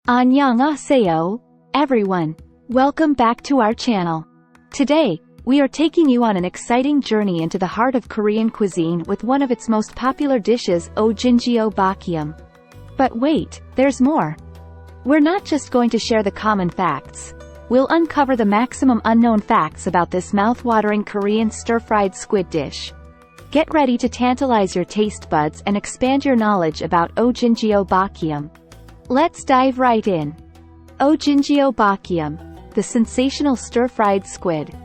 Annyeonghaseyo, everyone. Welcome back to our channel. Today, we are taking you on an exciting journey into the heart of Korean cuisine with one of its most popular dishes, Ojingeo Bokkeum. But wait, there's more. We're not just going to share the common facts. We'll uncover the maximum unknown facts about this mouth-watering Korean stir-fried squid dish. Get ready to tantalize your taste buds and expand your knowledge about Ojingeo Bokkeum. Let's dive right in. Ojingeo Bokkeum, the sensational stir-fried squid.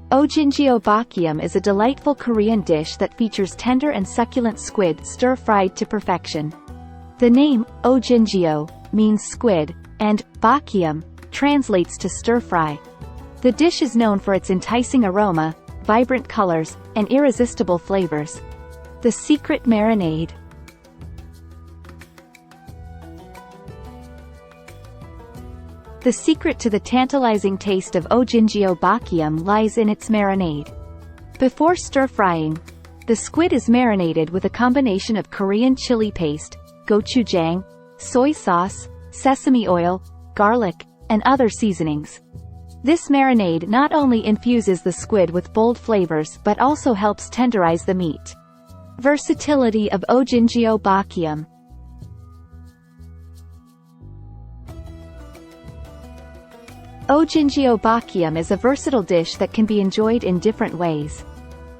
Ojingeo Bokkeum is a delightful Korean dish that features tender and succulent squid stir-fried to perfection. The name, Ojingeo, means squid, and Bokkeum translates to stir-fry. The dish is known for its enticing aroma, vibrant colors, and irresistible flavors. The secret marinade. The secret to the tantalizing taste of Ojingeo Bokkeum lies in its marinade. Before stir-frying, the squid is marinated with a combination of Korean chili paste, gochujang, soy sauce, sesame oil, garlic, and other seasonings. This marinade not only infuses the squid with bold flavors but also helps tenderize the meat. Versatility of Ojingeo Bokkeum. Ojingeo Bokkeum is a versatile dish that can be enjoyed in different ways.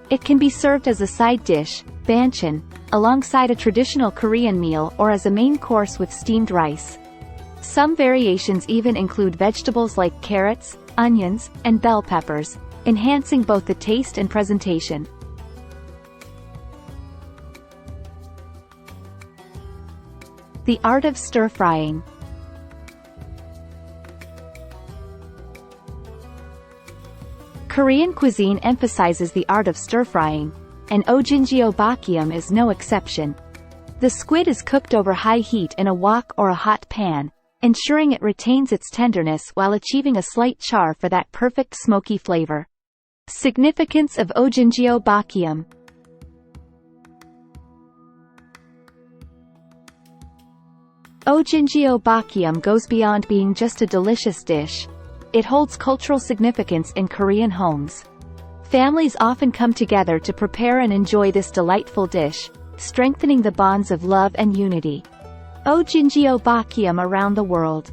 It can be served as a side dish, banchan, alongside a traditional Korean meal or as a main course with steamed rice. Some variations even include vegetables like carrots, onions, and bell peppers, enhancing both the taste and presentation. The art of stir-frying. Korean cuisine emphasizes the art of stir-frying, and Ojingeo Bokkeum is no exception. The squid is cooked over high heat in a wok or a hot pan, ensuring it retains its tenderness while achieving a slight char for that perfect smoky flavor. Significance of Ojingeo Bokkeum. Ojingeo Bokkeum goes beyond being just a delicious dish. It holds cultural significance in Korean homes. Families often come together to prepare and enjoy this delightful dish, strengthening the bonds of love and unity. Ojingeo Bokkeum around the world.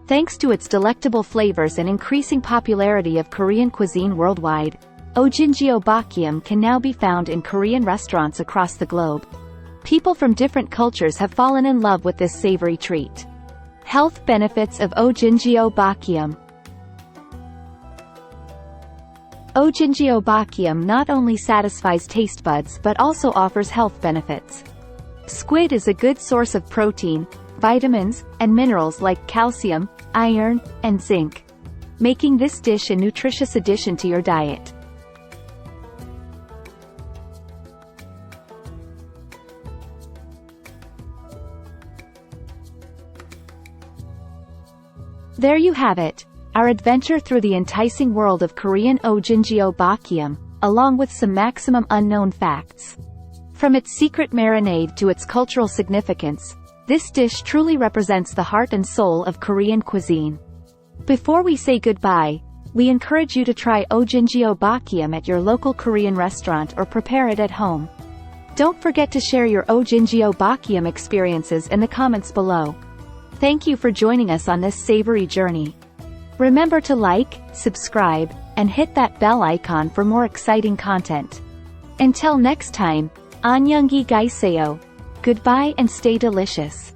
Thanks to its delectable flavors and increasing popularity of Korean cuisine worldwide, Ojingeo Bokkeum can now be found in Korean restaurants across the globe. People from different cultures have fallen in love with this savory treat. Health benefits of Ojingeo Bokkeum. Ojingeo Bokkeum not only satisfies taste buds but also offers health benefits. Squid is a good source of protein, vitamins, and minerals like calcium, iron, and zinc, making this dish a nutritious addition to your diet. There you have it, our adventure through the enticing world of Korean Ojingeo Bokkeum, along with some maximum unknown facts. From its secret marinade to its cultural significance, this dish truly represents the heart and soul of Korean cuisine. Before we say goodbye, we encourage you to try Ojingeo Bokkeum at your local Korean restaurant or prepare it at home. Don't forget to share your Ojingeo Bokkeum experiences in the comments below. Thank you for joining us on this savory journey. Remember to like, subscribe, and hit that bell icon for more exciting content. Until next time, Annyeonghaseyo. Goodbye and stay delicious.